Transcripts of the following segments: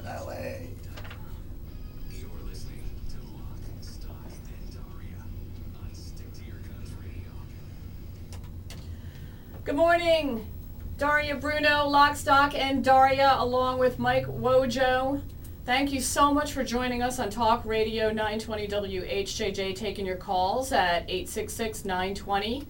LA. You're listening to Lock, Stock, and Daria on Stick to Your Guns Radio. Good morning, Daria Bruno, Lock, Stock, and Daria, along with Mike Wojo. Thank you so much for joining us on Talk Radio 920 WHJJ, taking your calls at 866-920-9455,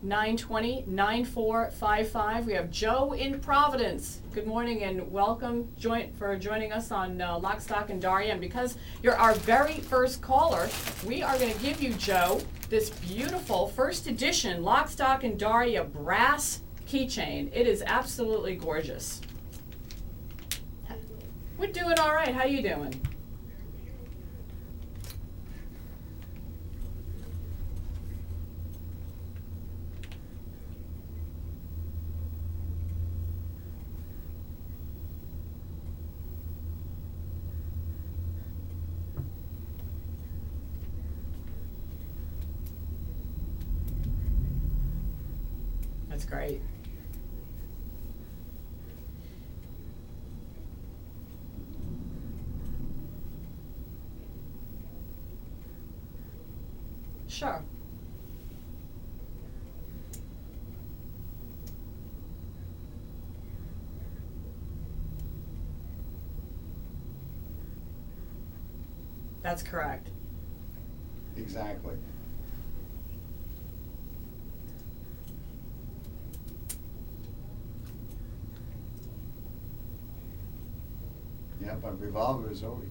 866-920-9455. We have Joe in Providence. Good morning and welcome for joining us on Lock, Stock, and Daria. And because you're our very first caller, we are going to give you, Joe, this beautiful first edition Lock, Stock, and Daria brass keychain. It is absolutely gorgeous. We're doing all right. How you doing? That's great. Sure. That's correct. Exactly. Yeah, but revolver is always.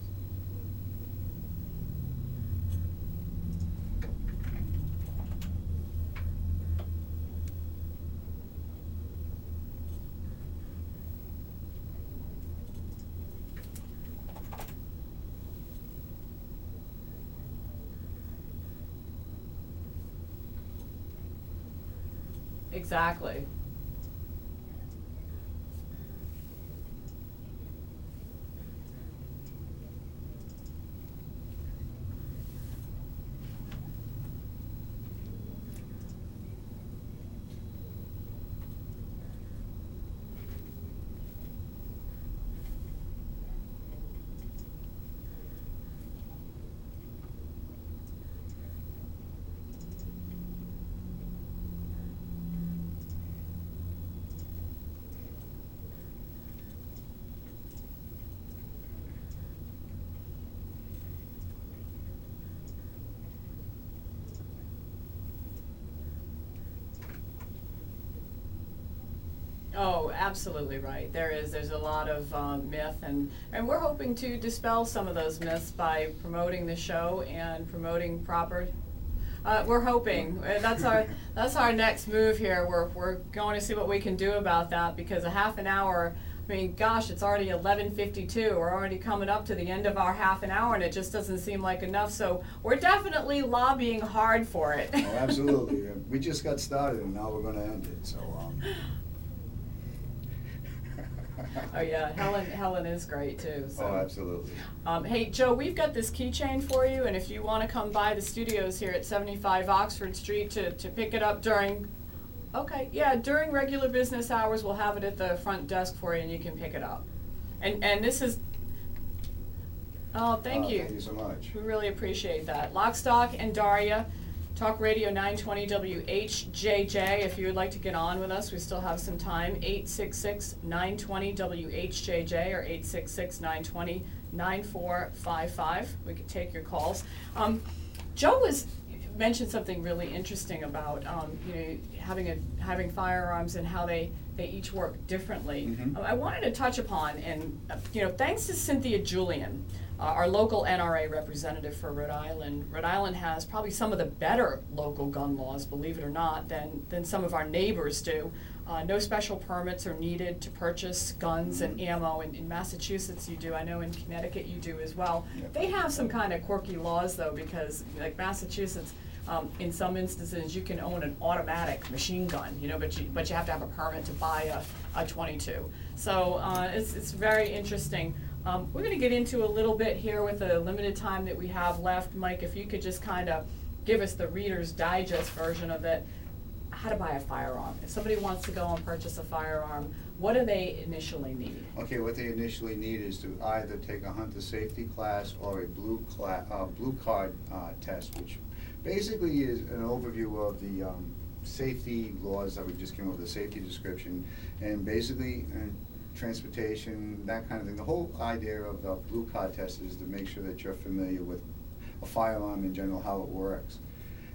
Exactly. Oh, absolutely right. There's a lot of myth, and we're hoping to dispel some of those myths by promoting the show and promoting proper. We're hoping that's our next move here. We're going to see what we can do about that, because a half an hour. I mean, gosh, it's already 11:52. We're already coming up to the end of our half an hour, and it just doesn't seem like enough. So we're definitely lobbying hard for it. Oh, absolutely. We just got started, and now we're going to end it. So. Oh yeah, Helen is great too. So. Oh, absolutely. Hey Joe, we've got this keychain for you, and if you want to come by the studios here at 75 Oxford Street to pick it up during regular business hours, we'll have it at the front desk for you, and you can pick it up. And this is. Oh, thank you. Thank you so much. We really appreciate that. Lock, Stock, and Daria. Talk Radio 920 WHJJ. If you would like to get on with us, we still have some time. 866-920 WHJJ or 866-920-9455. We could take your calls. Joe mentioned something really interesting about having firearms and how they each work differently. Mm-hmm. I wanted to touch upon, and thanks to Cynthia Julian, our local NRA representative for Rhode Island. Rhode Island has probably some of the better local gun laws, believe it or not, than some of our neighbors do. No special permits are needed to purchase guns and ammo. In Massachusetts you do, I know in Connecticut you do as well. Yep. They have some kind of quirky laws though, because like Massachusetts, in some instances, you can own an automatic machine gun, you know, but you have to have a permit to buy a 22. So it's very interesting. We're going to get into a little bit here with the limited time that we have left. Mike, if you could just kind of give us the Reader's Digest version of it, how to buy a firearm. If somebody wants to go and purchase a firearm, what do they initially need? Okay, what they initially need is to either take a hunter safety class or a blue card test, which basically is an overview of the safety laws that we just came up with, the safety description, and basically transportation, that kind of thing. The whole idea of the blue card test is to make sure that you're familiar with a firearm in general, how it works.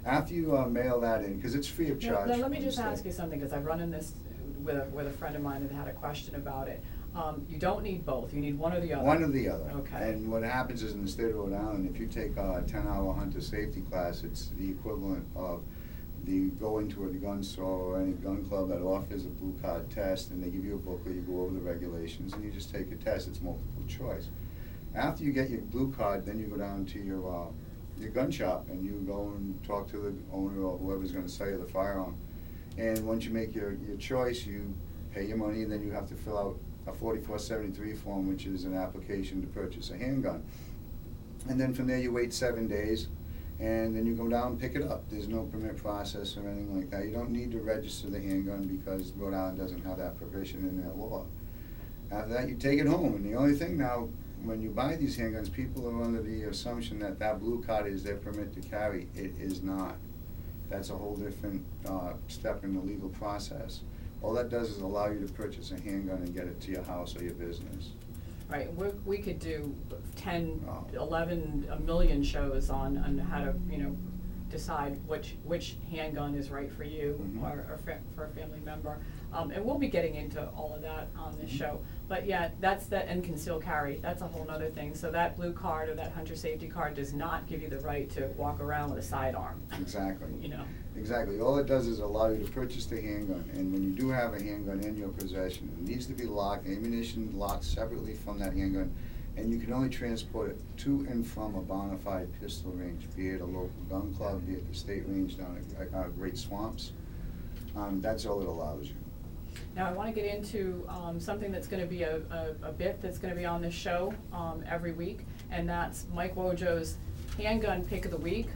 After you mail that in, because it's free of charge. Now, let me from just the ask state. you something, because I've run in this with a friend of mine that had a question about it. You don't need both, you need one or the other. One or the other. Okay. And what happens is in the state of Rhode Island, if you take a 10-hour hunter safety class, it's the equivalent of go into a gun store or any gun club that offers a blue card test, and they give you a booklet, you go over the regulations, and you just take a test. It's multiple choice. After you get your blue card, then you go down to your gun shop and you go and talk to the owner or whoever's going to sell you the firearm. And once you make your choice, you pay your money, and then you have to fill out a 4473 form, which is an application to purchase a handgun. And then from there you wait 7 days, and then you go down and pick it up. There's no permit process or anything like that. You don't need to register the handgun because Rhode Island doesn't have that provision in their law. After that, you take it home, and the only thing now, when you buy these handguns, people are under the assumption that that blue card is their permit to carry. It is not. That's a whole different step in the legal process. All that does is allow you to purchase a handgun and get it to your house or your business. Right, we could do 10, Oh. 11, a million shows on how to, you know, decide which handgun is right for you Mhm. or for a family member. And we'll be getting into all of that on this show. But yeah, and concealed carry, that's a whole nother thing. So that blue card or that hunter safety card does not give you the right to walk around with a sidearm. Exactly. You know. Exactly. All it does is allow you to purchase the handgun, and when you do have a handgun in your possession, it needs to be locked, ammunition locked separately from that handgun, and you can only transport it to and from a bona fide pistol range, be it a local gun club, be it the state range down at Great Swamps. That's all it allows you. Now, I want to get into something that's going to be a bit that's going to be on this show every week, and that's Mike Wojo's handgun pick of the week.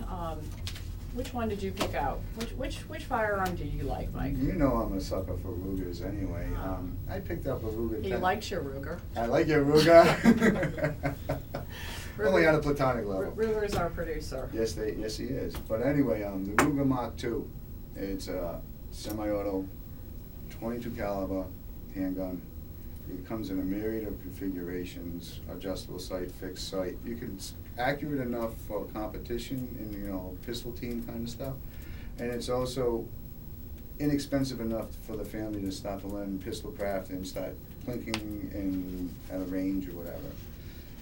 Which one did you pick out? Which firearm do you like, Mike? You know I'm a sucker for Rugers anyway. I picked up a Ruger. He likes your Ruger. I like your Ruger. Only at a platonic level. Ruger's our producer. Yes, he is. But anyway, the Ruger Mark II, it's a semi-auto, 22 caliber handgun. It comes in a myriad of configurations: adjustable sight, fixed sight. It's accurate enough for competition and pistol team kind of stuff, and it's also inexpensive enough for the family to start to learn pistol craft and start plinking at a range or whatever.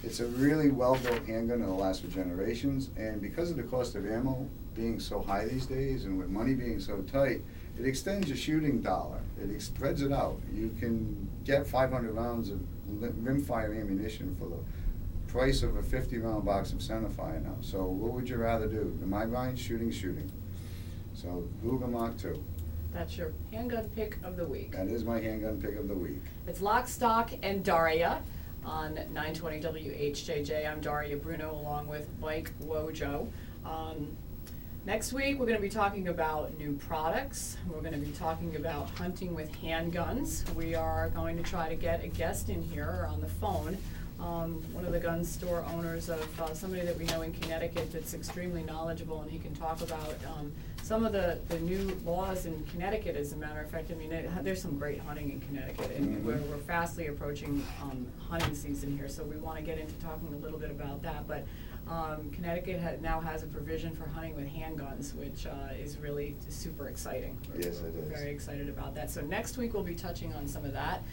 It's a really well-built handgun that'll last for generations, and because of the cost of ammo being so high these days and with money being so tight, it extends your shooting dollar. It spreads it out. You can get 500 rounds of rimfire ammunition for the price of a 50-round box of centerfire now. So what would you rather do? In my mind, shooting. So Ruger Mark II. That's your handgun pick of the week. That is my handgun pick of the week. It's Lock, Stock, and Daria on 920 WHJJ. I'm Daria Bruno along with Mike Wojo. Next week, we're going to be talking about new products. We're going to be talking about hunting with handguns. We are going to try to get a guest in here on the phone, one of the gun store owners of somebody that we know in Connecticut that's extremely knowledgeable, and he can talk about some of the new laws in Connecticut. As a matter of fact, I mean, there's some great hunting in Connecticut, and we're fastly approaching hunting season here, so we want to get into talking a little bit about that. But Connecticut now has a provision for hunting with handguns, which is really super exciting. Yes, it is. We're very excited about that. So next week we'll be touching on some of that.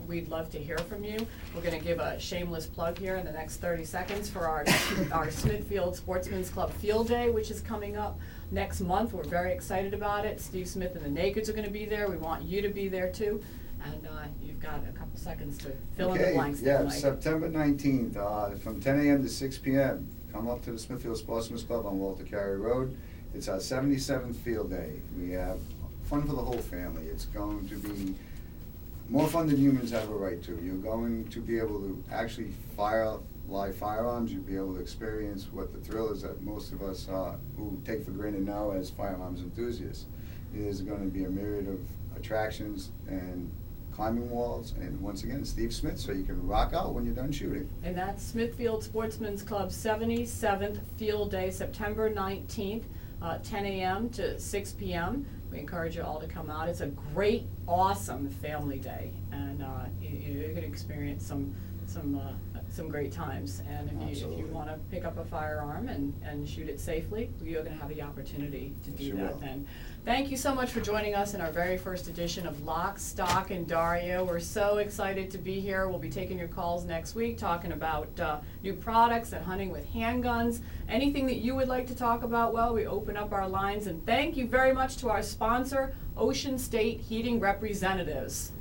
We'd love to hear from you. We're gonna give a shameless plug here in the next 30 seconds for our Smithfield Sportsman's Club Field Day, which is coming up next month. We're very excited about it. Steve Smith and the Nakeds are gonna be there. We want you to be there too. And you've got a couple seconds to fill in the blanks there, Mike. September 19th, from 10 a.m. to 6 p.m. Come up to the Smithfield Sportsman's Club on Walter Carey Road. It's our 77th field day. We have fun for the whole family. It's going to be more fun than humans have a right to. You're going to be able to actually fire live firearms. You'll be able to experience what the thrill is that most of us who take for granted now as firearms enthusiasts. There's going to be a myriad of attractions and climbing walls, and once again, Steve Smith, so you can rock out when you're done shooting. And that's Smithfield Sportsman's Club 77th Field Day, September 19th, 10 a.m. to 6 p.m. We encourage you all to come out. It's a great, awesome family day, and you're going to experience some great times. And if you want to pick up a firearm and shoot it safely, you're going to have the opportunity to do that then. Thank you so much for joining us in our very first edition of Lock, Stock, and Daria. We're so excited to be here. We'll be taking your calls next week, talking about new products and hunting with handguns. Anything that you would like to talk about, well, we open up our lines. And thank you very much to our sponsor, Ocean State Heating Representatives.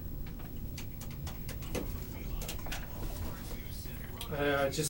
Just